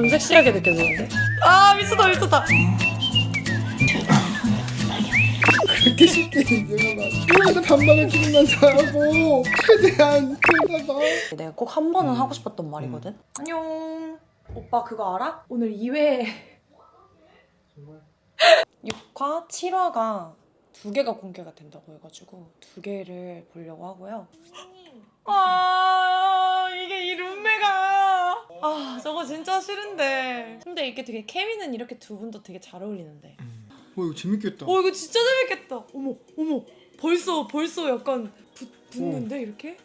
좀 섹시하게 느껴지는데? 아 미쳤다 미쳤다. 그렇게 쉽게 인정하면 이러면서 반박을 조금만 하고 최대한 들다가 내가 꼭 한 번은 하고 싶었던 말이거든. 안녕. 오빠 그거 알아? 오늘 2회 6화, 7화가 2개가 공개가 된다고 해가지고 2개를 보려고 하고요. 아 이게 이 룸메가 저거 진짜 싫은데. 근데 이게 되게 케미는 이렇게 두 분도 되게 잘 어울리는데. 이거 재밌겠다. 이거 진짜 재밌겠다. 어머 벌써 약간 붙는데 이렇게?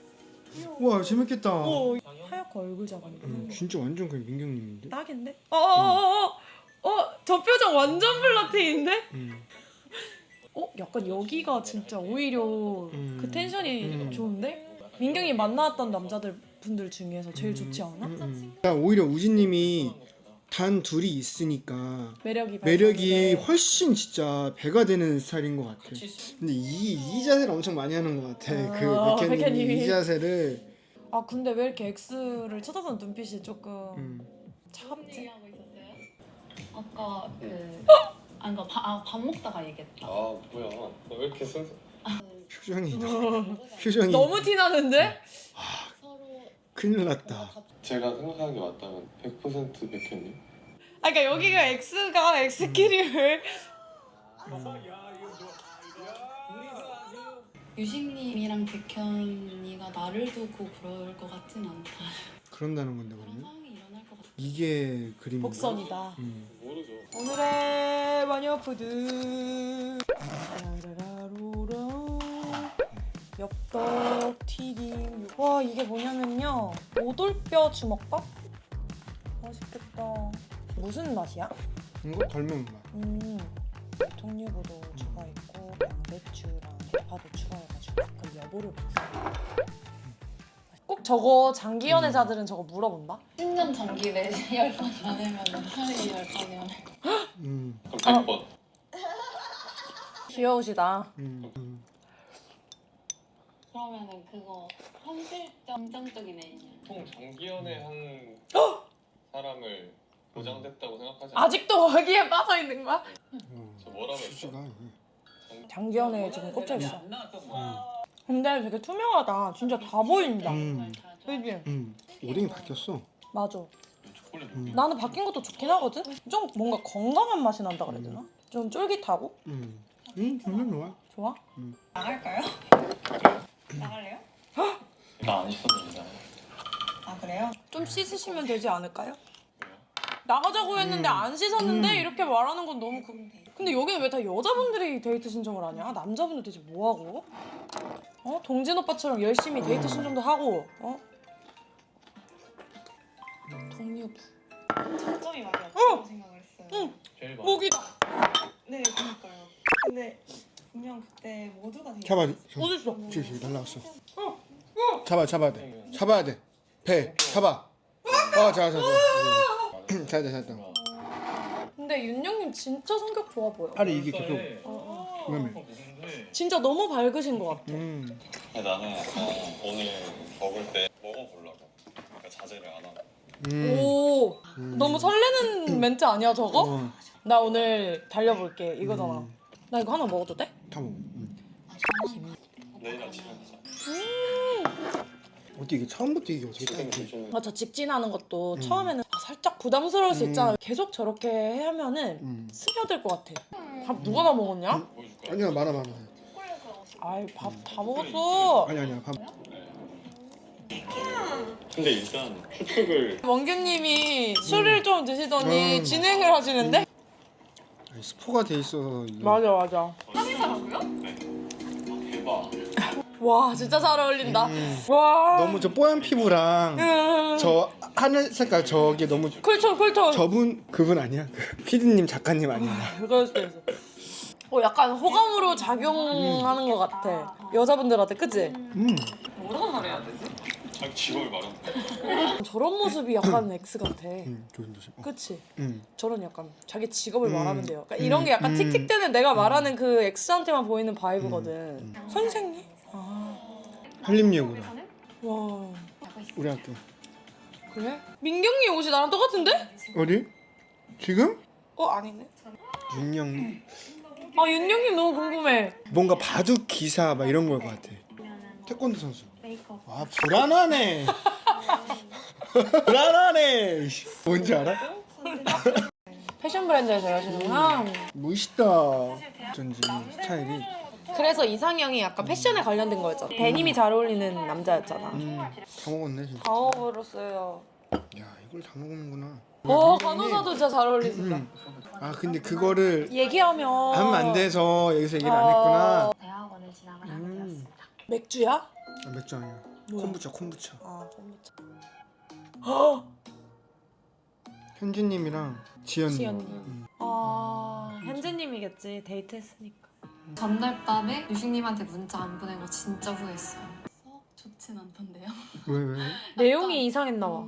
와 재밌겠다. 하얗고 얼굴 작은 거. 진짜 완전 그냥 민경님인데? 딱인데? 저 표정 완전 플러팅인데? 약간 여기가 진짜 오히려 그 텐션이 좋은데? 민경이 만나왔던 남자들 분들 중에서 제일 좋지 않아? 나 오히려 우진님이 단 둘이 있으니까 매력이 매력이 훨씬 진짜 배가 되는 스타일인 것 같아. 근데 이 자세를 엄청 많이 하는 것 같아. 그 백현님이 백현님이. 이 자세를. 근데 왜 이렇게 X를 쳐다보는 눈빛이 조금 차갑지? 아까 밥 먹다가 얘기했다. 뭐야 너 왜 이렇게 순수 표정이 너무 티나는데? 서로 큰일 났다. 제가 생각하는 게 맞다면 100% 백현님? 그러니까 여기가 X가 X끼리를 유식님이랑 백현이가 나를 두고 그럴 것 같진 않다. 그런다는 건데 그런 그러면? 상황이 일어날 것 같아. 이게 그림인가? 복선이다. 모르죠. 오늘의 마녀푸드 라라라로라 엽떡 튀김. 와 이게 뭐냐면요 오돌뼈 주먹밥? 맛있겠다. 무슨 맛이야? 이거 덜면 맛. 통유부도 추가했고 양배추랑 대파도 추가해가지고 약간 여보를 먹어요. 꼭 저거 장기 연애자들은 저거 물어본다? 10년 장기래 10번이 아니면 하루에 10번이면 그럼 100번. 귀여우시다. 그러면은 그거 현실적이네. 보통 장기 연애 한 사람을 보장됐다고 생각하지 않아요? 아직도 거기에 빠져 있는 거야? 저 뭐라고 했죠? 수지가 장기 연애에 지금 꽂혀 있어. 근데 되게 투명하다. 진짜 다 보인다. 그지? 오뎅이 바뀌었어. 맞아. 초콜릿 나는 바뀐 것도 좋긴 하거든? 좀 뭔가 건강한 맛이 난다 그래야 되나? 좀 쫄깃하고? 정말 좋아. 좋아? 나갈까요? 나갈래요? 나 안 있었는데. 아 그래요? 좀 씻으시면 되지 않을까요? 나가자고 했는데 안 씻었는데 이렇게 말하는 건 너무 근데 여기는 왜 다 여자분들이 데이트 신청을 하냐? 남자분들 대체 뭐하고? 동진 오빠처럼 열심히 데이트 신청도 하고 동유부 장점이 많이 없다고 생각을 했어요. 제일 많아. 목이다. 네, 그러니까요. 근데 분명 그때 모두가 되게 잡아. 어딨어? 저기 날라왔어. 잡아야 돼. 잡아야 돼. 배 잡아. 잡아. 잘했다. 근데 윤영님 진짜 성격 좋아 보여. 아니 이게 계속 위험해. 진짜 너무 밝으신 것 같아. 근데 나는 약간 오늘 먹을 때 먹어보려고. 그러니까 자제를 안 하고. 오 너무 설레는 멘트 아니야 저거? 나 오늘 달려볼게 이거잖아. 나 이거 하나 먹어도 돼? 다 먹어. 내일 아침에 하자. 어떻게 이게 처음부터 이게 어떻게 지금 딱 기준은 저 직진하는 것도 처음에는 살짝 부담스러울 수 있잖아. 계속 저렇게 하면은 스며들 것 같아. 밥 누가 다 먹었냐? 보여줄까요? 아니야 많아. 아이 밥 다 먹었어. 아니야 밥. 근데 일단 추측을 원규님이 술을 좀 드시더니 진행을 하시는데? 아니, 스포가 돼 있어서 이게. 맞아. 대박. 와 진짜 잘 어울린다. 와 너무 저 뽀얀 피부랑 저 하늘 색깔 저게 너무 쿨톤. 저분 그분 아니야? 그 피디님 작가님 아니야? 그럴 수도 있어. 약간 호감으로 작용하는 것 같아. 여자분들한테 그치? 뭐라고 말해야 되지? 자기 직업을 말하는 저런 모습이 약간 X 같아. 조심. 그치? 응. 저런 약간 자기 직업을 말하면 돼요. 그러니까 이런 게 약간 틱틱대는 내가 말하는 그 X한테만 보이는 바이브거든. 선생님? 한림예고다. 와. 우리 학교. 그래? 민경님 옷이 나랑 똑같은데? 어디? 지금? 아니네. 윤영님? 아 윤영님 너무 궁금해. 뭔가 바둑 기사 막 이런 걸 것 같아. 태권도 선수. 와 불안하네. 불안하네. 뭔지 알아? 패션 브랜드에서 일하시는구나. 멋있다. 어쩐지 스타일이. 그래서 이상형이 약간 패션에 관련된 거였잖아. 데님이 잘 어울리는 남자였잖아. 다 먹었네 진짜. 다 먹어버렸어요. 야 이걸 다 먹는구나. 간호사도 진짜 잘 어울리신다. 아 근데 그거를 얘기하면 하면 안 돼서 여기서 얘기를 안 했구나. 대학원을 진학을 하게 되었습니다. 맥주야? 아, 맥주 아니야. 뭐야? 콤부차. 아 kombucha. 현진님이랑 지연님. 지연님. 현재님이겠지. 데이트했으니까. 전날 밤에 유식님한테 문자 안 보낸 거 진짜 후회했어요. 썩 좋진 않던데요. 왜? 내용이 이상했나 봐.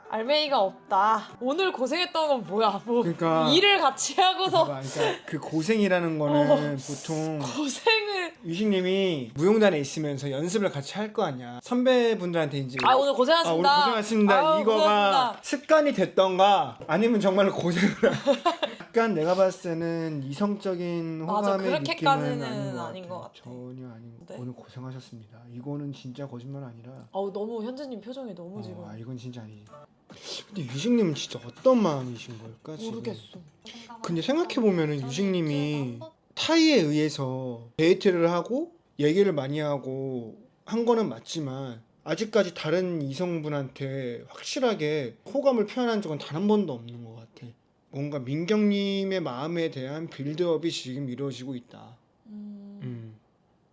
알맹이가 없다. 오늘 고생했던 건 뭐야? 뭐 그러니까 일을 같이 하고서 그러니까 그 고생이라는 거는 보통 고생을. 유식님이 무용단에 있으면서 연습을 같이 할 거 아니야. 선배분들한테 이제 오늘 고생하셨습니다. 오늘 고생하셨습니다. 아유, 이거가 고생하셨습니다. 습관이 됐던가 아니면 정말로 고생을 약간 내가 봤을 때는 이성적인 맞아, 호감의 그렇게까지는 느낌은 아닌 것 같아. 전혀 아닌 것 네? 오늘 고생하셨습니다. 이거는 진짜 거짓말 아니라 너무 현재님 표정이 너무 지금 이건 진짜 아니지. 근데 유식님은 진짜 어떤 마음이신 걸까 지금? 모르겠어. 근데 생각해보면은 유식님이 타이에 의해서 데이트를 하고 얘기를 많이 하고 한 거는 맞지만 아직까지 다른 이성분한테 확실하게 호감을 표현한 적은 단 한 번도 없는 것 같아. 뭔가 민경님의 마음에 대한 빌드업이 지금 이루어지고 있다.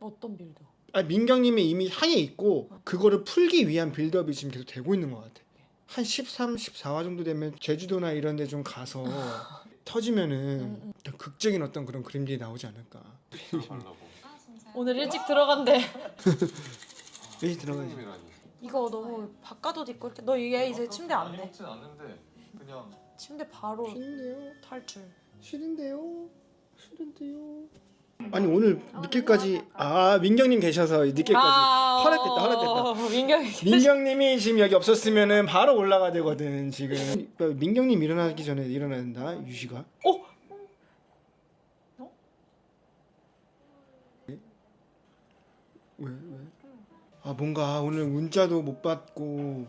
어떤 빌드? 민경님이 이미 상에 있고 그거를 풀기 위한 빌드업이 지금 계속 되고 있는 것 같아. 한 13, 14화 정도 되면 제주도나 이런 데 좀 가서 터지면은 더 극적인 어떤 그런 그림들이 나오지 않을까. 오늘 일찍 들어간대. 여기 들어가야지. 이거 너무 바깥옷 입고 이렇게 너 얘 이제 침대 안 돼. 먹진 않는데 그냥 침대 바로 싫은데요? 탈출. 싫은데요? 아니 오늘 늦게까지 민경님 계셔서 늦게까지 허락됐다. 민경님이 지금 여기 없었으면은 바로 올라가 되거든 지금. 민경님 일어나기 전에 일어나야 된다 유시가. 왜? 뭔가 오늘 문자도 못 받고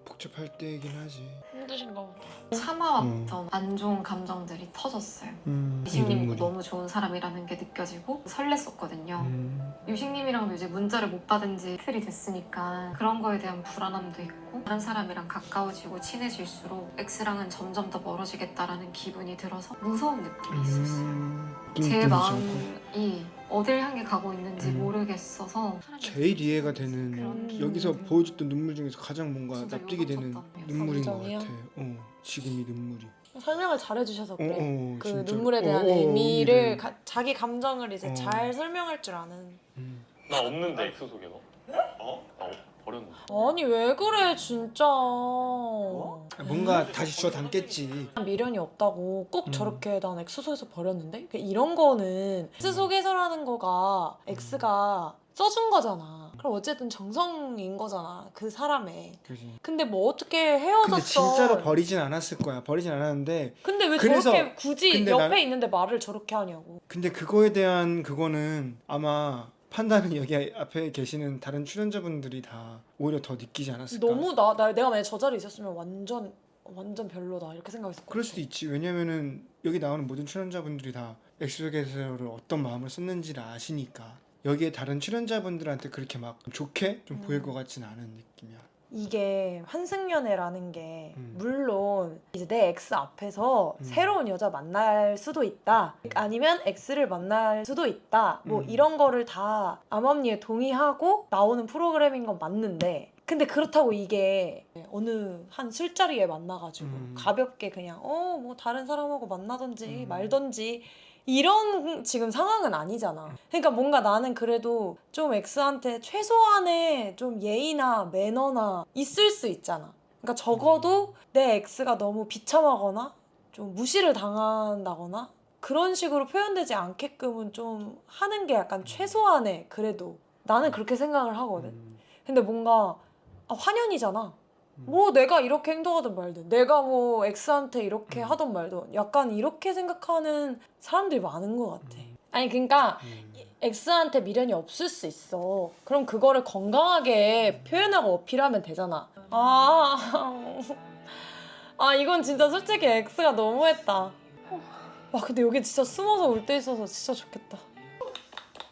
복잡할 때이긴 하지. 힘드신가 보다. 참아왔던 안 좋은 감정들이 터졌어요. 유식님도 너무 좋은 사람이라는 게 느껴지고 설렜었거든요. 유식님이랑도 이제 문자를 못 받은 지 이틀이 됐으니까 그런 거에 대한 불안함도 있고 다른 사람이랑 가까워지고 친해질수록 X랑은 점점 더 멀어지겠다라는 기분이 들어서 무서운 느낌이 있었어요. 제 마음이 어딜 향해 가고 있는지 모르겠어서 제일 이해가 되는 그런 여기서 보여줬던 눈물 중에서 가장 뭔가 진짜 납득이 되는 울었었던 눈물인 것 감정이요? 같아. 지금 이 눈물이. 설명을 잘 해주셔서 그래. 그 진짜. 눈물에 대한 의미를 의미를. 자기 감정을 이제 잘 설명할 줄 아는. 나 없는데 X 속에 너? 나 버렸는데. 아니 왜 그래 진짜. 뭔가 다시 주워 담겠지. 미련이 없다고 꼭 저렇게 난 X 속에서 버렸는데? 그러니까 이런 거는 X 속에서라는 거가 X가 써준 거잖아. 그럼 어쨌든 정성인 거잖아 그 사람의. 그지. 근데 뭐 어떻게 헤어졌어. 근데 진짜로 버리진 않았을 거야. 버리진 않았는데. 근데 왜 그래서- 저렇게 굳이 근데 옆에 난- 있는데 말을 저렇게 하냐고. 근데 그거에 대한 그거는 아마 판단은 여기 앞에 계시는 다른 출연자분들이 다 오히려 더 느끼지 않았을까. 너무 내가 만약 저 자리에 있었으면 완전 별로다 이렇게 생각했을 그럴 거야. 수도 있지. 왜냐면은 여기 나오는 모든 출연자분들이 다 엑소게서를 어떤 마음을 썼는지를 아시니까 여기에 다른 출연자분들한테 그렇게 막 좋게 좀 보일 것 같지는 않은 느낌이야. 이게 환승연애라는 게 음. 물론 이제 내 X 앞에서 새로운 여자 만날 수도 있다 아니면 X를 만날 수도 있다 뭐 이런 거를 다 암암리에 동의하고 나오는 프로그램인 건 맞는데 근데 그렇다고 이게 어느 한 술자리에 만나가지고 가볍게 그냥 뭐 다른 사람하고 만나던지 말던지 이런 지금 상황은 아니잖아. 그러니까 뭔가 나는 그래도 좀 X한테 최소한의 좀 예의나 매너나 있을 수 있잖아. 그러니까 적어도 내 X가 너무 비참하거나 좀 무시를 당한다거나 그런 식으로 표현되지 않게끔은 좀 하는 게 약간 최소한의 그래도 나는 그렇게 생각을 하거든. 근데 뭔가 환연이잖아. 뭐 내가 이렇게 행동하든 말든 내가 뭐 X한테 이렇게 하든 말든 약간 이렇게 생각하는 사람들이 많은 것 같아. 아니 그러니까 X한테 미련이 없을 수 있어. 그럼 그거를 건강하게 표현하고 어필하면 되잖아. 이건 진짜 솔직히 X가 너무했다. 와 근데 여기 진짜 숨어서 올 때 있어서 진짜 좋겠다.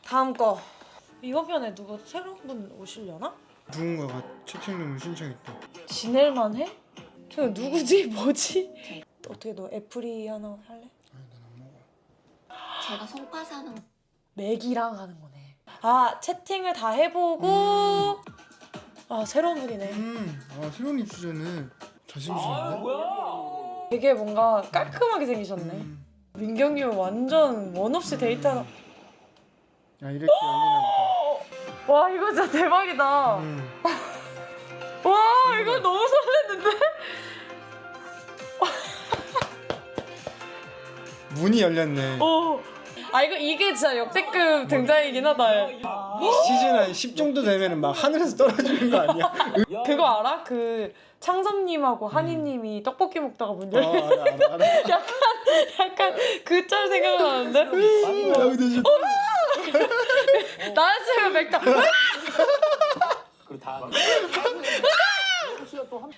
다음 거. 이번 편에 누가 새로운 분 오시려나? 누군가가 채팅룸을 신청했다. 지낼만 해? 저 누구지? 뭐지? 어떻게 너 애플이 하나 할래? 아니 난 안 먹어. 제가 송파사는 맥이랑 하는 거네. 채팅을 다 해보고 새로운 분이네. 새로운 입주자는 잘생기셨네. 되게 뭔가 깔끔하게 생기셨네. 민경님은 완전 원 없이 데이트하다. 야 이렇게 열리나 보다. 와 이거 진짜 대박이다. 와 이거 너무 설레는데? 문이 열렸네. 이게 진짜 역대급 등장이긴 하다. 시즌 한 10 정도 되면은 막 하늘에서 떨어지는 거 아니야? 그거 알아? 그 창섭님하고 한이님이 떡볶이 먹다가 문 열려. 알아. 약간 그 짤 생각나는데? 여기도 지금 나였으면 맥다.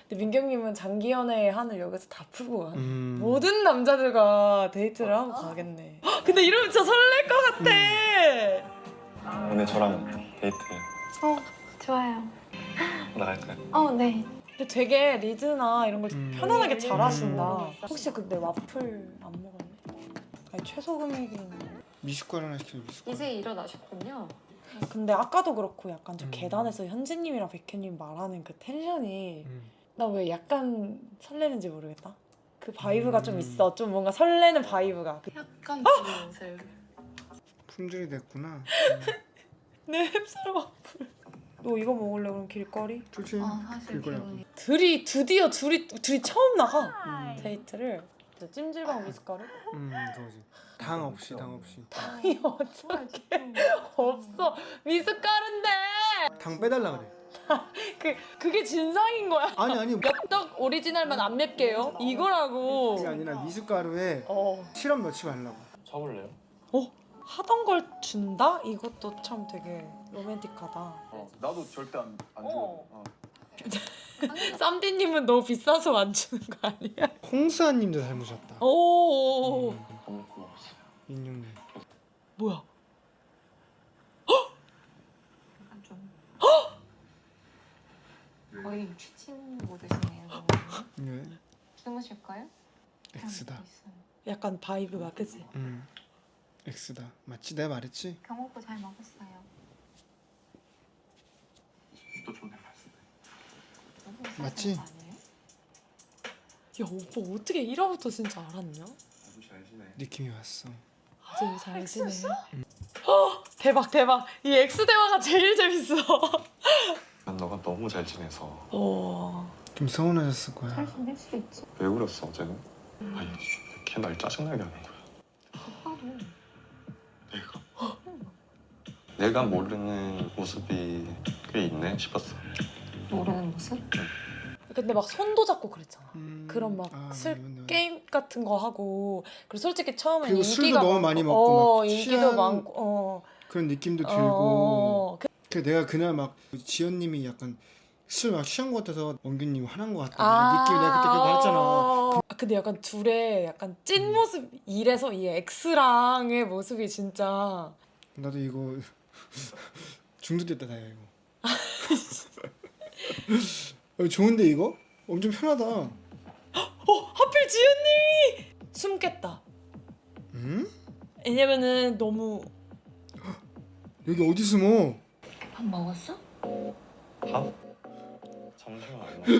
근데 민경님은 장기 연애의 한을 여기서 다 풀고 가네. 모든 남자들과 데이트를 하고 가겠네. 근데 이러면 진짜 설렐 것 같아. 오늘 저랑 데이트 좋아요. 나갈까요? 네. 근데 되게 리드나 이런 걸 편안하게 잘 하신다. 혹시 근데 와플 안 먹었네? 아니 최소 금액인. 미숫가루 하나 시켜. 미숫가루. 이제 일어나셨군요. 근데 아까도 그렇고 약간 저 계단에서 현진님이랑 백현님 말하는 그 텐션이 나 왜 약간 설레는지 모르겠다. 그 바이브가 좀 있어. 좀 뭔가 설레는 바이브가. 약간 그 옷을. 품절이 됐구나. 내 햅쌀 와플. 너 이거 먹을래 그럼 길거리? 좋지. 사실 그거야. 기분이. 드디어 둘이 처음 나가 데이트를. 찜질방 미숫가루? 그거지. 당 없이. 당이 어떡해. 없어. 미숫가루인데. 당 빼달라 그래. 그게 진상인 거야. 아니 엽떡 오리지널만 안 맵게요. 이거라고. 그게 아니라 미숫가루에 시럽 넣지 말라고. 사볼래요? 하던 걸 준다? 이것도 참 되게 로맨틱하다. 나도 절대 안 줘. 쌈디님은 너무 비싸서 안 주는 거 아니야? 홍수아님도 닮으셨다. 오. 너무 고마웠어요. 인육님. 뭐야? 약간 좀. 거의 취침 모드시네요. 왜? 주무실까요? X다. 약간 바이브가 그지? X다. 맞지? 내가 말했지? 경호부 잘 먹었어요. 또 존댓말 쓰네. 맞지? 야 오빠 어떻게 1화부터 진짜 알았냐? 아주 잘 지내. 느낌이 왔어. 아주 잘 지내. 대박. 이 X 대화가 제일 재밌어. 난 너가 너무 잘 지내서. 좀 서운하셨을 거야. 잘 지낼 수 있지. 왜 그랬어 어제는? 아니 걔 날 짜증나게 하는 거야. 오빠도. 내가 모르는 모습이 꽤 있네 싶었어. 모르는 모습? 근데 막 손도 잡고 그랬잖아. 그런 막 맞네. 게임 같은 거 하고 그리고 솔직히 처음에 그리고 인기가 술도 너무 많이 먹고 막 인기도 취한 많고 그런 느낌도 들고. 그 내가 그날 막 지연님이 약간 술 막 취한 것 같아서 원균님 화난 것 같다. 느낌이 내가 그때 말했잖아. 근데 약간 둘의 약간 찐 모습 이래서 이 X랑의 모습이 진짜 나도 이거 중독됐다 야 이거. 좋은데 이거? 엄청 편하다. 하필 지연님이 숨겠다. 응? 왜냐면은 너무 여기 어디 숨어? 밥 먹었어? 밥? 점심 안 먹어.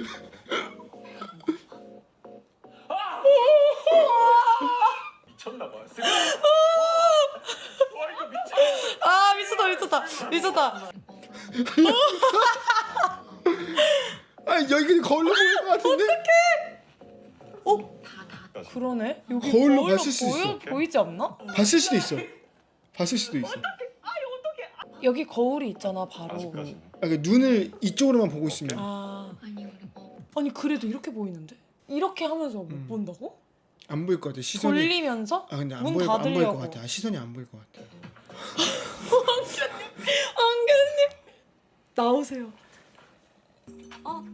미쳤나 봐. 미쳤다. 아니 여기 그냥 거울로 보일 것 같은데? 그러네. 여기 거울로 봤을 수 있어. 보이지 않나? 봤을 수도 있어. 봤을 수도 있어. 여기 거울이 있잖아 바로. 아직까지는. 그러니까 눈을 이쪽으로만 보고 있으면. 아니 그리고 아니 그래도 이렇게 보이는데? 이렇게 하면서 못 본다고? 안 보일 것 같아. 시선이. 돌리면서? 아 근데 안 문 보일 것 닫으려고. 같아. 아, 시선이 안 보일 것 같아. 안경님 나오세요.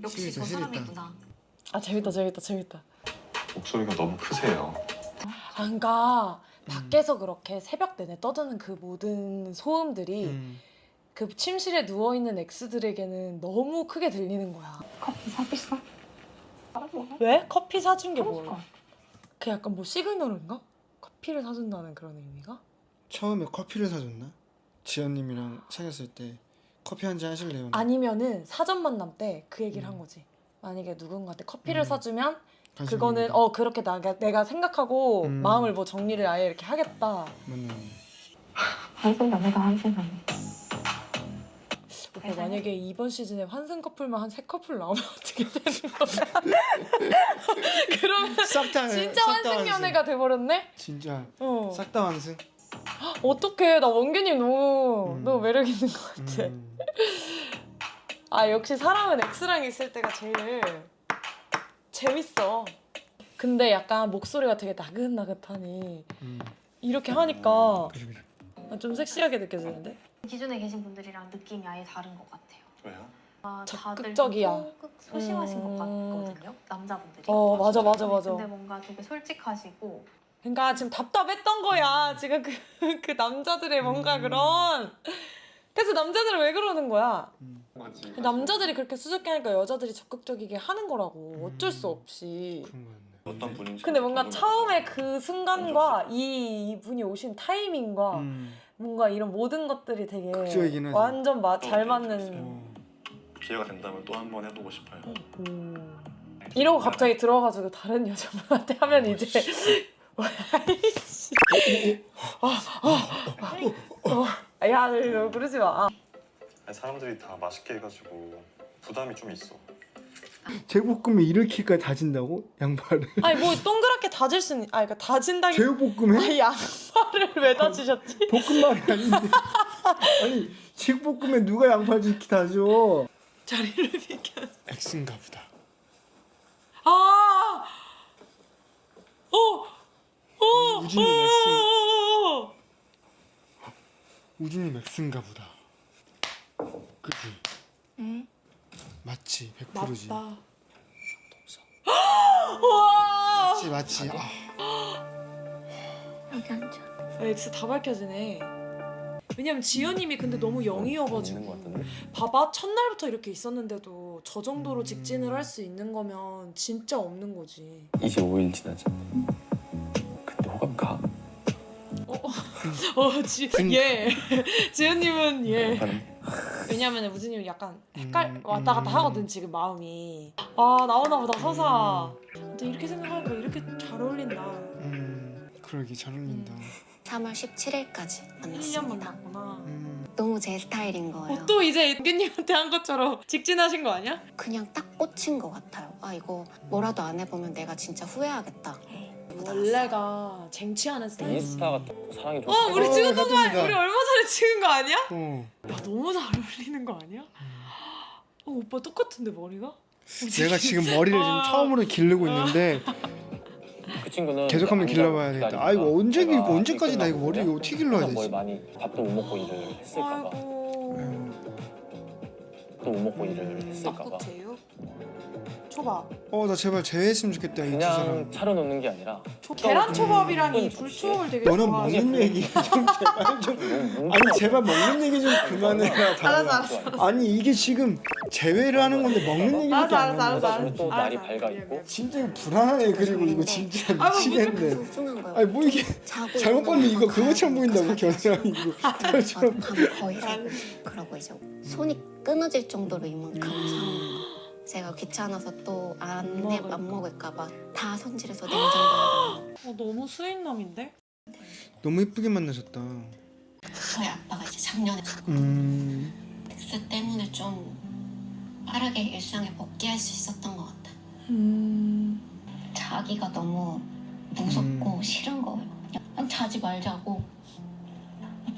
역시 저 재밌다. 사람이구나. 아 재밌다. 목소리가 너무 크세요. 아 그러니까 밖에서 그렇게 새벽 내내 떠드는 그 모든 소음들이 그 침실에 누워 있는 엑스들에게는 너무 크게 들리는 거야. 커피 사겠어? 왜? 커피 사준 게 뭐야? 그 약간 뭐 시그널인가? 커피를 사준다는 그런 의미가? 처음에 커피를 사줬나? 지연님이랑 사귀었을 때 커피 한 잔 하실래요? 아니면은 사전 만남 때 그 얘기를 한 거지. 만약에 누군가한테 커피를 사주면 관심 그거는 있는데. 그렇게 내가 생각하고 음. 마음을 뭐 정리를 아예 이렇게 하겠다. 맞네. 한순간에 오빠 만약에 이번 시즌에 환승 커플만 한 3커플 나오면 어떻게 되는 거야? 그러면 싹다 진짜 환승 연애가 돼버렸네? 진짜 어. 싹 다 환승. 어떡해. 나 원규님 너무 음. 너무 매력 있는 것 같아. 아 역시 사람은 X랑 있을 때가 제일 재밌어. 근데 약간 목소리가 되게 나긋나긋하니 이렇게 하니까 좀 섹시하게 느껴지는데? 기존에 계신 분들이랑 느낌이 아예 다른 것 같아요. 왜요? 다들 적극적이야. 좀 소심하신 것 같거든요. 남자분들이. 맞아. 근데 뭔가 되게 솔직하시고 그러니까 지금 답답했던 거야. 지금 그 남자들의 뭔가 그런. 그래서 남자들은 왜 그러는 거야? 맞지. 남자들이 그렇게 수줍게 하니까 여자들이 적극적이게 하는 거라고. 어쩔 수 없이. 그런 거였네. 어떤 분인지. 근데 뭔가 처음에 그 순간과 이분이 오신 타이밍과 뭔가 이런 모든 것들이 되게 극적이긴 하지. 완전 잘 맞는. 어. 기회가 된다면 또 한 번 해보고 싶어요. 이러고 갑자기 들어가지고 다른 여자분한테 하면 이제 아이씨. 야, 너 그러지 마. 아니, 사람들이 다 맛있게 해가지고 부담이 좀 있어. 제육볶음에 이렇게까지 다진다고? 양파를? 아니 뭐 동그랗게 다질 수는 그러니까 다진다기. 제육볶음에? 아니 양파를 왜 다지셨지? 볶음밥이 아닌데. 아니 제육볶음에 누가 양파를 이렇게 다져? 자리를 비켜. X인가 보다. 아. 우진이 X. 우진이 X인가 보다. 그치? 응? 맞지 100%지. 맞다. 와. 맞지. 여기 앉아. X 다 밝혀지네. 왜냐면 지연님이 근데 너무 영이어가지고 봐봐 첫날부터 이렇게 있었는데도 저 정도로 직진을 할 수 있는 거면 진짜 없는 거지. 25일 지나지. 그때 호감 가. 지연님은 예. 가는. 왜냐면 우진님은 약간 왔다 갔다 하거든 지금 마음이. 아 나오나 보다 서사. 근데 이렇게 생각하니까 이렇게 잘 어울린다. 그러게 잘 어울린다. 3월 17일까지 1년 만났습니다. 만났구나. 너무 제 스타일인 거예요. 또 이제 은규님한테 한 것처럼 직진하신 거 아니야? 그냥 딱 꽂힌 것 같아요. 아 이거 뭐라도 안 해보면 내가 진짜 후회하겠다. 원래가 쟁취하는 스타일이지. 인스타 같은 거 사랑이 좀. 우리 찍은 거 사진이다. 우리 얼마 전에 찍은 거 아니야? 어. 야 너무 잘 어울리는 거 아니야? 오빠 똑같은데 머리가? 내가 지금 머리를 지금 처음으로 기르고 있는데 그 친구는 계속 한번 길러봐야 되겠다. 아 이거 언제 제가 길고 언제까지 나 이거 머리 이거 어떻게 길러야 머리 되지? 많이 밥도 못 먹고 일을 했을까봐. 또 못 먹고 일을 했을까봐. 막국제육? 초밥. 나 제발 제외했으면 좋겠다 이 두 그냥 사람. 차려놓는 게 아니라. 계란 초밥이라니 음. 불초밥을 되게 너는 좋아하지. 먹는 얘기 좀 제발 좀. 아니 제발 먹는 얘기 좀 그만해라. 알았어. 아니 이게 지금 제외를 하는 건데 먹는 얘기밖에 안 하는 알았어. 거야. 오늘 또 날이 밝아 있고. 진짜 이거 불안하네. 그리고 이거 진짜 미치겠네. 소중한 거예요. 아니 뭐 이게 자고 잘못 봤는데 이거 일어나서 그거처럼 보인다고 가야 겨드랑이 이거. 밤 거의 새고 그러고 이제 손이 끊어질 정도로 이만큼 상한 거. 제가 귀찮아서 또 안 먹을까 봐 다 손질해서 냉장고에. 너무 수인남인데? 너무 이쁘게 만나셨다. 저희 아빠가 이제 작년에 엑스 때문에 좀 빠르게 일상에 복귀할 수 있었던 것 같아. 자기가 너무 무섭고 싫은 거예요. 그냥 자지 말자고.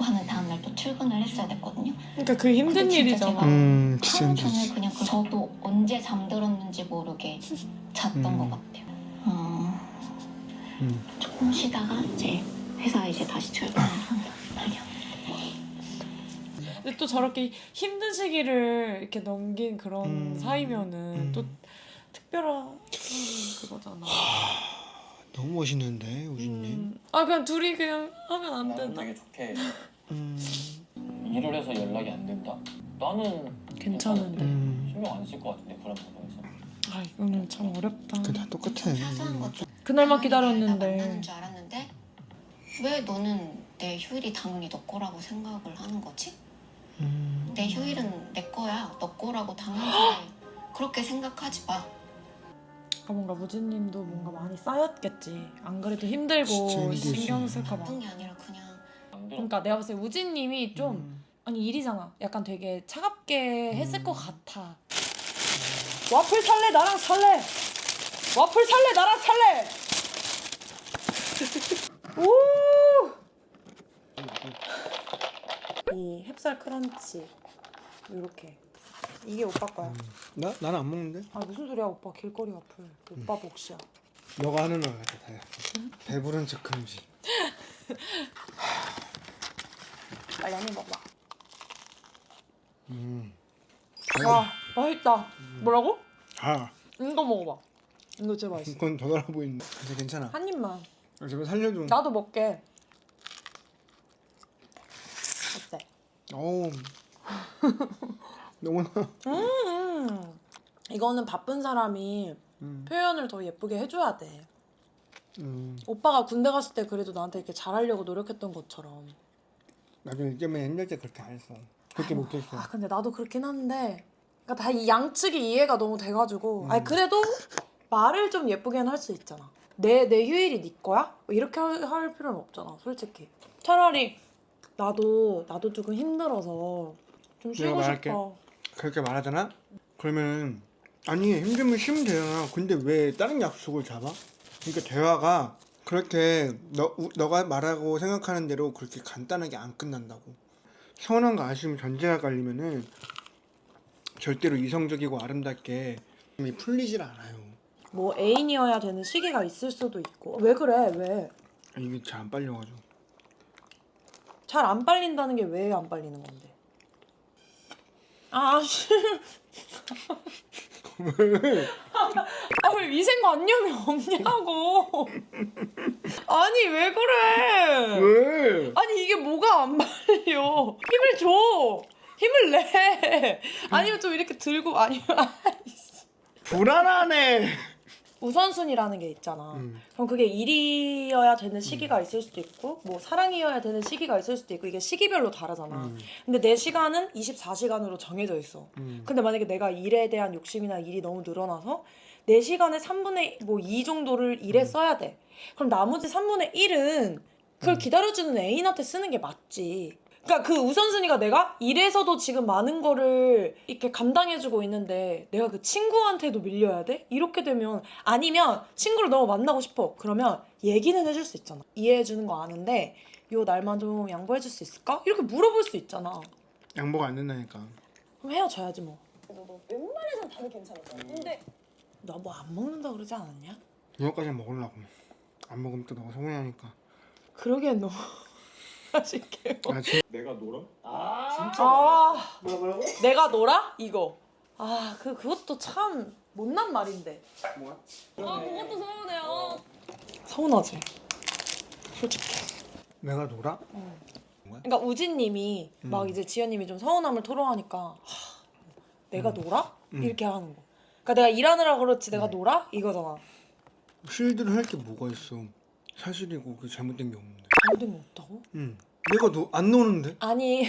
하는 다음날 또 출근을 했어야 됐거든요. 그러니까 그 힘든 근데 진짜 일이잖아. 제가 진짜 하루 힘들지. 종일 그냥 저도 언제 잠들었는지 모르게 잤던 것 같아요. 조금 쉬다가 이제 회사 이제 다시 출근을 한단 말이야. 근데 또 저렇게 힘든 시기를 이렇게 넘긴 그런 사이면은 또 특별한 그거잖아. 너무 멋있는데 우진님. 아 그냥 둘이 그냥 하면 안 나는 되나? 되게 좋게 일을 해서 연락이 안 된다? 나는 괜찮은데. 신경 안 쓸 것 같은데 그런 부분에서. 아 이거는 참 어렵다. 그게 다 똑같아. 사소한 것도 그날만 만나는 기다렸는데. 줄 알았는데 왜 너는 내 휴일이 당연히 너 거라고 생각을 하는 거지? 내 휴일은 내 거야. 너 거라고 당연히 그렇게 생각하지 마. 뭔가 무진님도 뭔가 많이 쌓였겠지. 안 그래도 힘들고 진짜 힘들지. 신경 쓸까 봐. 그런 게 아니라 그냥 안 들어. 그러니까 내가 봤을 때 우진님이 좀 아니 일이잖아. 약간 되게 차갑게 했을 것 같아. 와플 살래 나랑 살래. 와플 살래 나랑 살래. 오. 이 햅쌀 크런치 이렇게 이게 오빠 거야. 나는 안 먹는데. 아 무슨 소리야 오빠 길거리 와플 오빠 몫이야. 너가 하는 거 같아 다야. 배부른 척 금지. 빨리 한 입 먹어봐. 음. 와 맛있다. 뭐라고? 아, 이거 먹어봐. 이거 진짜 맛있어. 그건 더 달아 보이는데. 근데 괜찮아. 한 입만. 제발 살려줘. 나도 먹게. 어때? 어우. 너무나. 이거는 바쁜 사람이 표현을 더 예쁘게 해줘야 돼. 오빠가 군대 갔을 때 그래도 나한테 이렇게 잘하려고 노력했던 것처럼. 나도 일 때문에 힘들 때 그렇게 안 했어. 그렇게 못했어. 아 근데 나도 그렇긴 한데 그러니까 다 이 양측이 이해가 너무 돼가지고 아니 그래도 말을 좀 예쁘게는 할 수 있잖아. 내 휴일이 네 거야? 이렇게 할 필요는 없잖아 솔직히. 차라리 나도 조금 힘들어서 좀 내가 쉬고 말할게. 싶어. 그렇게 말하잖아? 그러면 아니 힘들면 쉬면 되잖아. 근데 왜 다른 약속을 잡아? 그러니까 대화가 그렇게 너가 말하고 생각하는 대로 그렇게 간단하게 안 끝난다고. 서운함과 아쉬움 전제가 깔리면은 절대로 이성적이고 아름답게 풀리질 않아요. 뭐 애인이어야 되는 시기가 있을 수도 있고. 왜 그래? 왜? 이게 잘 안 빨려가지고. 잘 안 빨린다는 게 왜 안 빨리는 건데? 아, 왜 위생관념이 없냐고. 아니 왜 그래? 왜? 아니 이게 뭐가 안 빨려? 힘을 줘. 힘을 내. 아니면 좀 이렇게 들고 아니면 불안하네. 우선순위라는 게 있잖아. 그럼 그게 일이어야 되는 시기가 있을 수도 있고 뭐 사랑이어야 되는 시기가 있을 수도 있고 이게 시기별로 다르잖아. 근데 내 시간은 24시간으로 정해져 있어. 근데 만약에 내가 일에 대한 욕심이나 일이 너무 늘어나서 내 시간의 3분의 뭐 2 정도를 일에 써야 돼. 그럼 나머지 3분의 1은 그걸 기다려주는 애인한테 쓰는 게 맞지. 그러니까 그 우선순위가 내가 일에서도 지금 많은 거를 이렇게 감당해주고 있는데 내가 그 친구한테도 밀려야 돼? 이렇게 되면 아니면 친구를 너무 만나고 싶어. 그러면 얘기는 해줄 수 있잖아. 이해해주는 거 아는데 요 날만 좀 양보해줄 수 있을까? 이렇게 물어볼 수 있잖아. 양보가 안 된다니까. 그럼 헤어져야지 뭐. 웬만해선 다들 괜찮을 거야. 근데 너 뭐 안 먹는다 그러지 않았냐? 이거까지 먹으려고. 안 먹으면 또 너가 서운해하니까. 그러기엔 너무 맛있게 아, 진짜. 내가 놀아? 아 뭐라고? 내가 놀아? 이거 아 그것도 참 못난 말인데. 뭐야? 그것도 서운해요. 서운하지 솔직히. 내가 놀아? 그러니까 우진님이 막 이제 지연님이 좀 서운함을 토로하니까 내가 놀아? 이렇게 하는 거. 그러니까 내가 일하느라 그렇지 내가 놀아? 이거잖아. 실드를 할 게 뭐가 있어. 사실이고 그 잘못된 게 없는데. 잘못된 거 없다고? 내가 안 노는데? 아니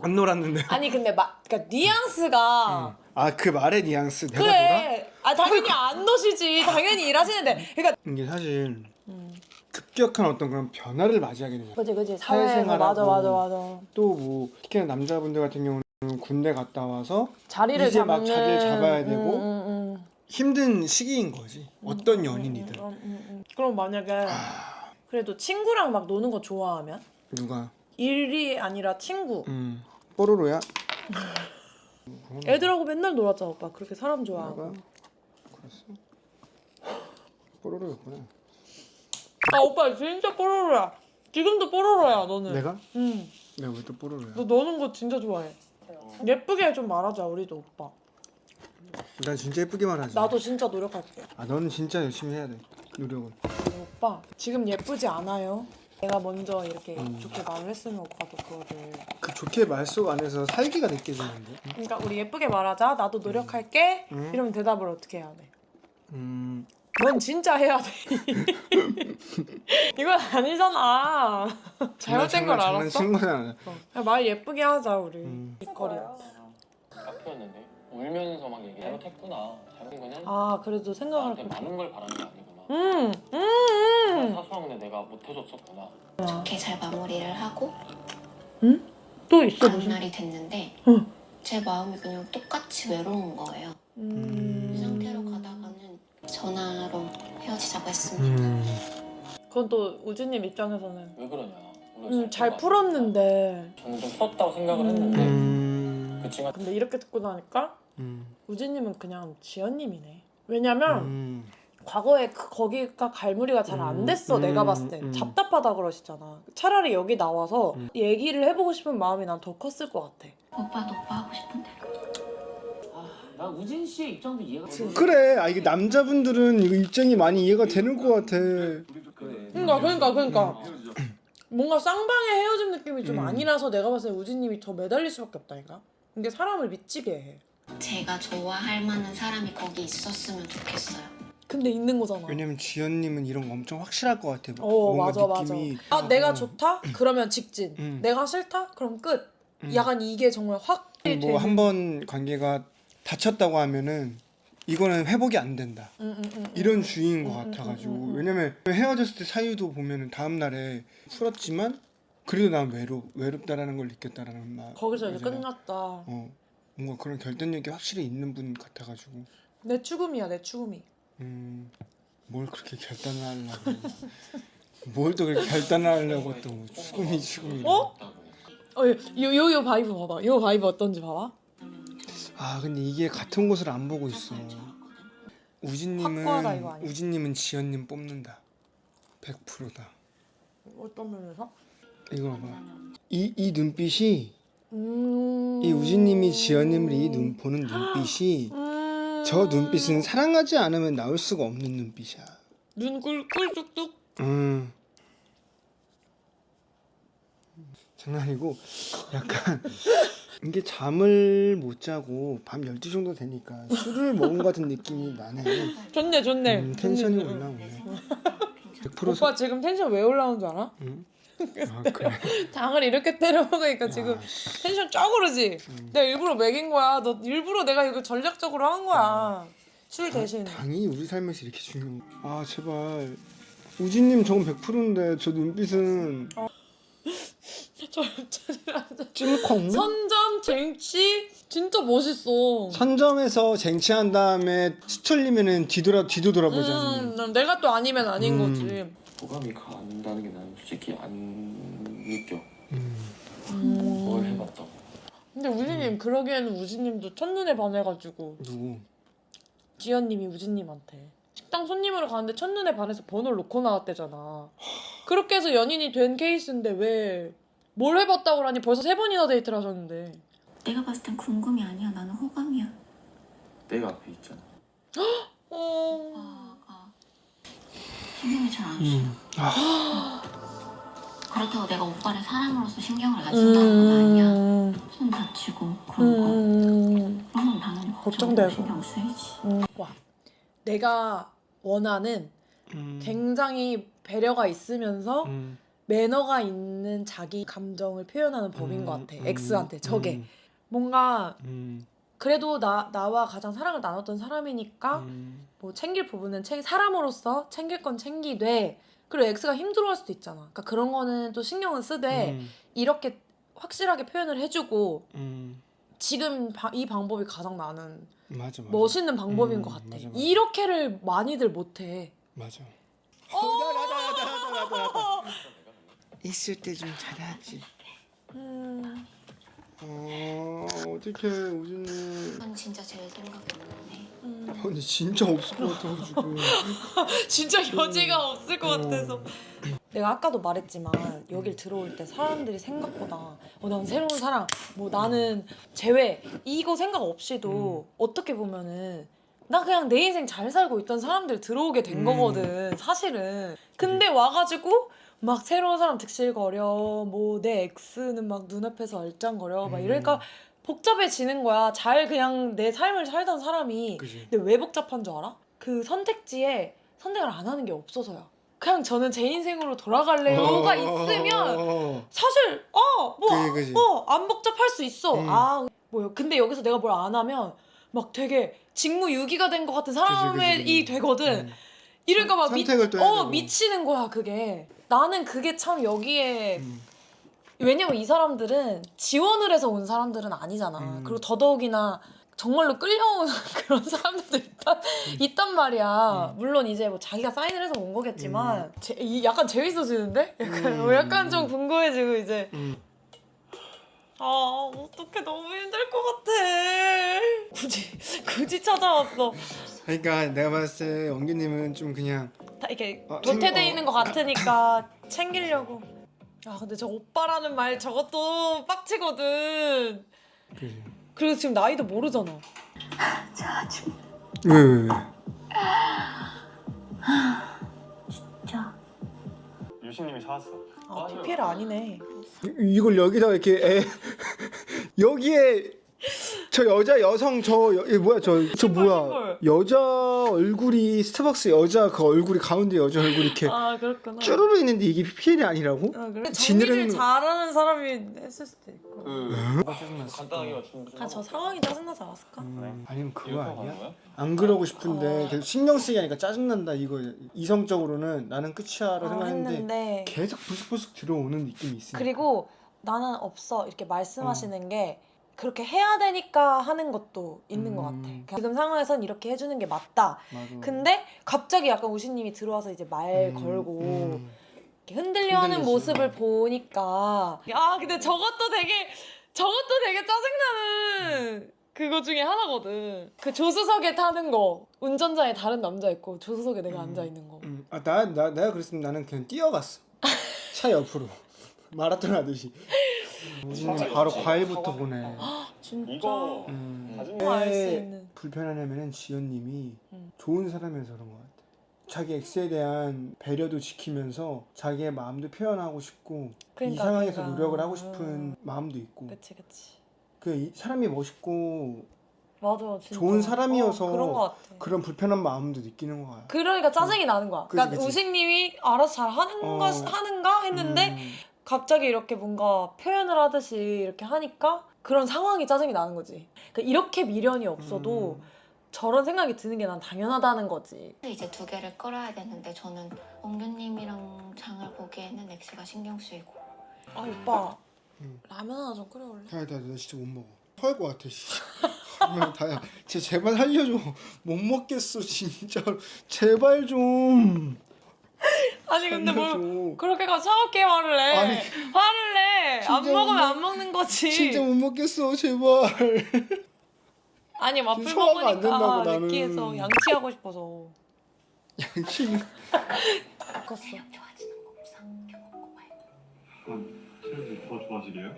안 놀았는데. 아니 근데 그러니까 뉘앙스가 아, 그 말의 뉘앙스 내가 놀아? 그래. 아 당연히 안 노시지. 당연히 일하시는데. 그러니까 이게 사실 급격한 어떤 그런 변화를 맞이하게 되잖아. 그지 사회가 사회생활하고 맞아. 또 뭐 특히나 남자분들 같은 경우는 군대 갔다 와서 자리를 이제 막 잡는 자리를 잡아야 되고 힘든 시기인 거지. 어떤 연인이든. 그럼 만약에 그래도 친구랑 막 노는 거 좋아하면 누가? 일이 아니라 친구. 뽀로로야? 애들하고 맨날 놀았잖아 오빠. 그렇게 사람 좋아하고. 내가? 그랬어? 뽀로로였구나. 아 오빠 진짜 뽀로로야. 지금도 뽀로로야 너는. 내가? 응. 내가 왜 또 뽀로로야? 너 노는 거 진짜 좋아해. 예쁘게 좀 말하자 우리도 오빠. 난 진짜 예쁘게 말하지. 나도 진짜 노력할게. 아 너는 진짜 열심히 해야 돼. 노력은. 오빠 지금 예쁘지 않아요? 내가 먼저 이렇게 좋게 말을 했으면 오빠도 그거를. 그 좋게 말속 안에서 살기가 느껴지는데. 그러니까 우리 예쁘게 말하자. 나도 노력할게. 응? 이러면 대답을 어떻게 해야 돼? 음. 넌 진짜 해야 돼. 이건 아니잖아. 잘못된 걸 알았어? 장난친 거잖아. 그냥 말 예쁘게 하자 우리. 뒷거리. 카페였는데 울면서 막 얘기 잘못했구나. 잘못한 거는 아 그래도 생각을. 나한테 많은 걸 바라는 게 아니구나. 사소한 건데 내가 못해줬었구나. 좋게 잘 마무리를 하고 또 있어 무슨? 다음날이 됐는데 응. 제 마음이 그냥 똑같이 외로운 거예요. 이 상태로 가다가는 전화로 헤어지자고 했습니다. 그건 또 우주님 입장에서는 왜 그러냐. 우리가 잘 풀었는데. 저는 좀 풀었다고 생각을 했는데 그 친구가 근데 이렇게 듣고 나니까 우주님은 그냥 지연님이네. 왜냐면 과거에 거기가 갈무리가 잘 안 됐어. 내가 봤을 때 답답하다 그러시잖아. 차라리 여기 나와서 얘기를 해보고 싶은 마음이 난 더 컸을 것 같아. 오빠도 오빠 하고 싶은데. 나 우진 씨의 입장도 이해가 돼. 그래. 아 이게 남자분들은 이거 입장이 많이 이해가 되는 것 같아. 그러니까 뭔가 쌍방의 헤어짐 느낌이 좀 아니라서 내가 봤을 때 우진님이 더 매달릴 수밖에 없다니까. 이게 사람을 미치게 해. 제가 좋아할 만한 사람이 거기 있었으면 좋겠어요. 근데 있는 거잖아. 왜냐면 지연님은 이런 거 엄청 확실할 것 같아. 맞아. 느낌이. 아 내가 좋다? 그러면 직진. 음. 내가 싫다? 그럼 끝. 약간 이게 정말 확. 뭐 한 번 관계가 다쳤다고 하면은 이거는 회복이 안 된다. 이런 주의인 것 같아가지고. 왜냐면 헤어졌을 때 사유도 보면은 다음 날에 풀었지만 그래도 난 외롭다라는 걸 느꼈다라는 말. 거기서 이제 끝났다. 뭔가 그런 결단력이 확실히 있는 분 같아가지고. 내 추금이야 내 추금이. 뭘 그렇게 결단을 하려고. 뭘 또 그렇게 결단을 하려고 또 뭐 추금이. 요 바이브 봐봐. 요 바이브 어떤지 봐봐. 아 근데 이게 같은 곳을 안 보고 있어. 확고하다, 이거 아니야? 우진님은 지연님 뽑는다. 100%다. 어떤 면에서? 이거 봐봐. 이 눈빛이 이 이 우진님이 지연님을 보는 눈빛이 저 눈빛은 사랑하지 않으면 나올 수가 없는 눈빛이야. 눈 꿀뚝뚝. 장난이고 약간 이게 잠을 못 자고 밤 12시 정도 되니까 술을 먹은 것 같은 느낌이 나네. 좋네. 텐션이 올라오네. 100% 오빠 지금 텐션 왜 올라오는 줄 알아? 아 그래? 당을 이렇게 때려 먹으니까 지금 텐션 쫙 오르지? 내가 일부러 먹인 거야. 너 일부러 내가 이거 전략적으로 한 거야. 술 대신. 당이 우리 삶에서 이렇게 중요한 거. 아 제발 우진님 저건 100%인데 저 눈빛은 찔컹. 선점 쟁취 진짜 멋있어. 선점에서 쟁취한 다음에 스툴리면은 뒤도 돌아보잖아. 내가 또 아니면 아닌 거지. 호감이 간다는 게 나는 솔직히 안 느껴. 뭘 해봤다고. 근데 우진님 그러기에는 우진님도 첫눈에 반해가지고. 누구? 지연님이 우진님한테 식당 손님으로 가는데 첫눈에 반해서 번호를 놓고 나왔대잖아. 그렇게 해서 연인이 된 케이스인데 왜 뭘 해봤다고 하니 벌써 3번이나 데이트를 하셨는데. 내가 봤을 땐 궁금이 아니야. 나는 호감이야. 내가 앞에 있잖아. 오빠가 신경을 잘 안 써. 그렇다고 내가 오빠를 사람으로서 신경을 안 쓴다는 건 아니야. 손 다치고 그런 거. 그러면 나는 걱정되고. 신경 쓰이지. 와, 내가 원하는 굉장히 배려가 있으면서 매너가 있는 자기 감정을 표현하는 법인 것 같아. X한테 저게 뭔가 그래도 나와 가장 사랑을 나눴던 사람이니까 뭐 챙길 부분은 사람으로서 챙길 건 챙기되, 그리고 X가 힘들어할 수도 있잖아. 그러니까 그런 거는 또 신경은 쓰되 이렇게 확실하게 표현을 해주고 지금 이 방법이 가장 나는 맞아. 멋있는 방법인 것 같아. 맞아. 이렇게를 많이들 못해. 맞아. 있을 때 좀 잘하지. 어떡해 우진님. 난 진짜 제일 생각이 없네. 근데 진짜 없을 것 같아가지고. 진짜 여지가 없을 것 같아서. 내가 아까도 말했지만 여길 들어올 때 사람들이 생각보다 난 새로운 사람, 뭐 나는 제외 이거 생각 없이도 어떻게 보면은 나 그냥 내 인생 잘 살고 있던 사람들 들어오게 된 거거든 사실은. 근데 와가지고 막 새로운 사람 득실거려, 뭐 내 엑스는 막 눈앞에서 얼짱거려 막 이러니까 복잡해지는 거야. 잘 그냥 내 삶을 살던 사람이. 그지. 근데 왜 복잡한 줄 알아? 그 선택지에 선택을 안 하는 게 없어서요. 그냥 저는 제 인생으로 돌아갈래요가 있으면 사실 그지. 안 복잡할 수 있어. 뭐요? 근데 여기서 내가 뭘 안 하면 막 되게 직무유기가 된 것 같은 사람이 그지. 되거든. 이러니까 막 선택을 또 해야 되고. 미치는 거야 그게. 나는 그게 참 여기에 왜냐면 이 사람들은 지원을 해서 온 사람들은 아니잖아. 그리고 더더욱이나 정말로 끌려온 그런 사람들도 있단 말이야. 물론 이제 뭐 자기가 사인을 해서 온 거겠지만 약간 재밌어지는데? 약간 좀 궁금해지고 이제 어떡해 너무 힘들 것 같아. 굳이 찾아왔어. 그러니까 내가 봤을 때 원기님은 좀 그냥 다 이렇게 도태돼 있는 것 같으니까 챙기려고. 근데 저 오빠라는 말 저것도 빡치거든. 그지. 그리고 지금 나이도 모르잖아. 왜? 진짜. 유식님이 사왔어. PPL 아니네. 이걸 여기다가 이렇게 여기에 저 여성 뭐야 저 뭐야 싱글. 여자 얼굴이 스타벅스 여자 그 얼굴이 가운데 여자 얼굴이 이렇게 그렇구나. 쭈르르 있는데 이게 PPL이 아니라고? 그래? 지느러미- 정리를 잘하는 사람이 했을 수도 있고. 간단하게 맞추면 저 상황이 짜증나지 않았을까? 아니면 그거 이렇게 하는 아니야? 거야? 안 그러고 싶은데 계속 신경 쓰게 하니까 짜증난다 이거. 이성적으로는 나는 끝이야라고 생각했는데 했는데 계속 부스부스 들어오는 느낌이 있으니까. 그리고 나는 없어 이렇게 말씀하시는 게 그렇게 해야 되니까 하는 것도 있는 것 같아. 지금 상황에선 이렇게 해주는 게 맞다. 맞아. 근데 갑자기 약간 우신님이 들어와서 이제 말 걸고 이렇게 흔들려하는 흔들리지. 모습을 보니까 근데 저것도 되게 짜증나는 그거 중에 하나거든. 그 조수석에 타는 거, 운전자에 다른 남자 있고 조수석에 내가 앉아 있는 거. 내가 그랬으면 나는 그냥 뛰어갔어. 차 옆으로 마라톤 하듯이. 우진님 바로 과일부터 보내. 진짜. 이거 알 수 있는. 왜 불편하냐면은 지연님이 좋은 사람이어서 그런 것 같아. 자기 엑스에 대한 배려도 지키면서 자기의 마음도 표현하고 싶고 그러니까, 이 상황에서 그러니까. 노력을 하고 싶은 마음도 있고. 그치. 이 사람이 멋있고 맞아, 진짜. 좋은 사람이어서 그런 것 같아. 그런 불편한 마음도 느끼는 거야. 그러니까 짜증이 나는 거야. 그치, 그러니까 그치. 우식님이 알아서 잘 하는가 했는데 갑자기 이렇게 뭔가 표현을 하듯이 이렇게 하니까 그런 상황이 짜증이 나는 거지. 그러니까 이렇게 미련이 없어도 저런 생각이 드는 게 난 당연하다는 거지. 이제 2개를 끌어야 되는데 저는 원규님이랑 장을 보기에는 엑스가 신경 쓰이고. 오빠 라면 하나 좀 끓여올래? 다야 나 진짜 못 먹어. 토할 것 같아. 씨. 다야 제발 살려줘. 못 먹겠어 진짜. 제발 좀. 아니 근데 살려줘. 뭘 그렇게 차갑게 화를 내. 아니, 화를 내. 안 진짜 먹으면 못 안 먹는 거지. 진짜 못 먹겠어 제발. 아니 와플 소화가 안 된다고, 먹으니까 나는. 느끼해서 양치하고 싶어서. 양치는. 바꿨어. 좋아지는 거 없어? 먹고 말고. 체력이 더 좋아지게요?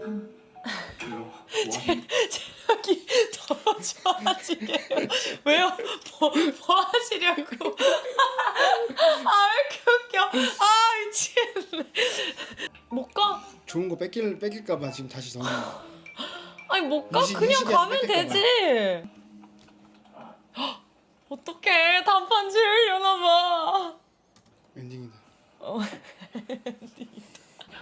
체력이 더 좋아지게. 왜요? 뭐 하시려고? 왜 이렇게 웃겨? 미치겠네. 못 가? 좋은 거 뺏길까봐 지금 다시 넣는 거. 아니 못 가? 이 그냥 시기에 가면 뺏길까 되지. 어떡해. 단판 지으려나 봐. 엔딩이다.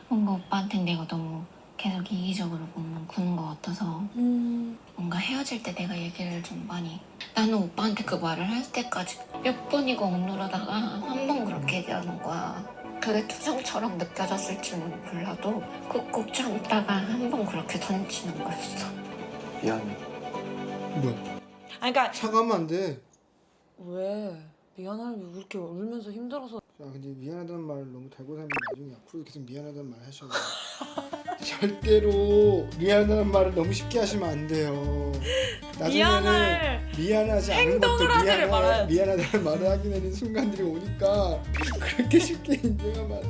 뭔가 오빠한테 내가 너무 계속 이기적으로 몸만 구는 것 같아서 뭔가 헤어질 때 내가 얘기를 좀 많이. 나는 오빠한테 그 말을 할 때까지 몇 번이고 억누르다가 한 번 그렇게 얘기하는 거야. 그게 투정처럼 느껴졌을지는 몰라도 꾹꾹 참다가 한 번 그렇게 던지는 거였어. 미안해. 뭐야? 그러니까 사과하면 안 돼. 왜? 미안하면 왜 이렇게 울면서 힘들어서. 자, 근데 미안하다는 말을 너무 달고 살면 나중에 앞으로 계속 미안하다는 말 하셔야 돼요. 절대로 미안하다는 말을 너무 쉽게 하시면 안 돼요. 나중에는 미안하지 않은 것도 행동을 하지를 말아야지. 미안하다는 말을 하게 되는 순간들이 오니까 그렇게 쉽게 인정한 말.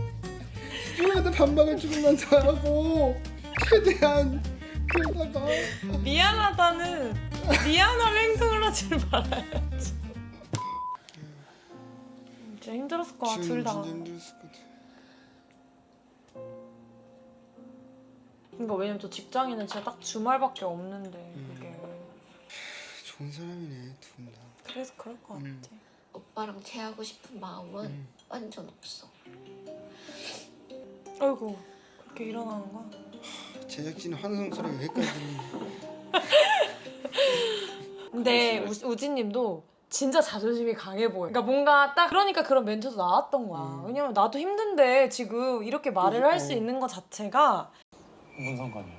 미안하다 반박을 조금만 더 하고 최대한 그러다가 미안하다는 미안한 행동을 하지 말아야지. 진짜 힘들었을 거야 둘 다. 진짜 힘들었을 것 같아. 그러니까 왜냐면 저 직장인은 진짜 딱 주말밖에 없는데 그게. 좋은 사람이네 두 분 다. 그래서 그럴 것 같아. 오빠랑 재하고 싶은 마음은 완전 없어. 아이고 그렇게 일어나는 거야? 제작진 환호성 소리가 여기까지 들리네. 근데 우진님도 진짜 자존심이 강해 보여. 그러니까 뭔가 딱 그러니까 그런 멘트도 나왔던 거야. 왜냐면 나도 힘든데 지금 이렇게 말을 할 수 있는 것 자체가. 뭔 상관이야?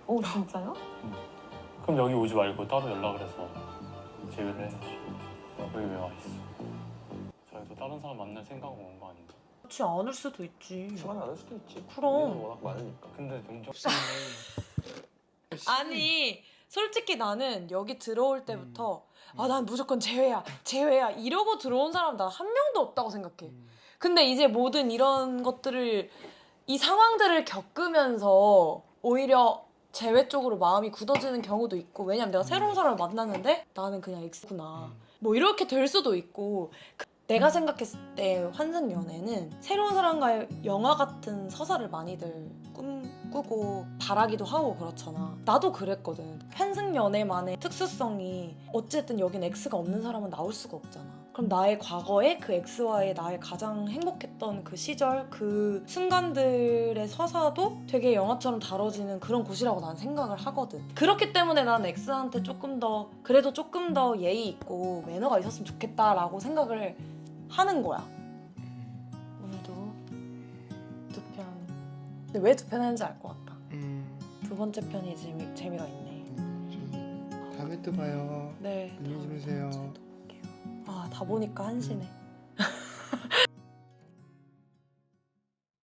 오 진짜요? 그럼 여기 오지 말고 따로 연락을 해서 제외를 해야지. 여기 왜 와 있어? 자기도 다른 사람 만날 생각으로 온 거 아닌가? 그렇지 않을 수도 있지. 시간 안할 수도 있지. 그럼. 워낙 많으니까. 근데 동정 아니 솔직히 나는 여기 들어올 때부터 아 난 무조건 제외야 제외야 이러고 들어온 사람 난 한 명도 없다고 생각해. 근데 이제 모든 이런 것들을 이 상황들을 겪으면서 오히려 제외 쪽으로 마음이 굳어지는 경우도 있고, 왜냐면 내가 새로운 사람을 만났는데 나는 그냥 X구나 뭐 이렇게 될 수도 있고. 내가 생각했을 때 환승연애는 새로운 사람과의 영화 같은 서사를 많이들 꿈꾸고 바라기도 하고 그렇잖아. 나도 그랬거든. 환승연애만의 특수성이 어쨌든 여긴 X가 없는 사람은 나올 수가 없잖아. 그럼 나의 과거에 그 X와의 나의 가장 행복했던 그 시절, 그 순간들의 서사도 되게 영화처럼 다뤄지는 그런 곳이라고 난 생각을 하거든. 그렇기 때문에 난 X한테 그래도 조금 더 예의 있고 매너가 있었으면 좋겠다라고 생각을 하는 거야. 오늘도 2편. 근데 왜 2편 했는지 알 것 같다. 두 번째 편이 재미가 있네. 다음에 또 봐요. 네. 안녕히 주무세요. 아, 다 보니까 한시네.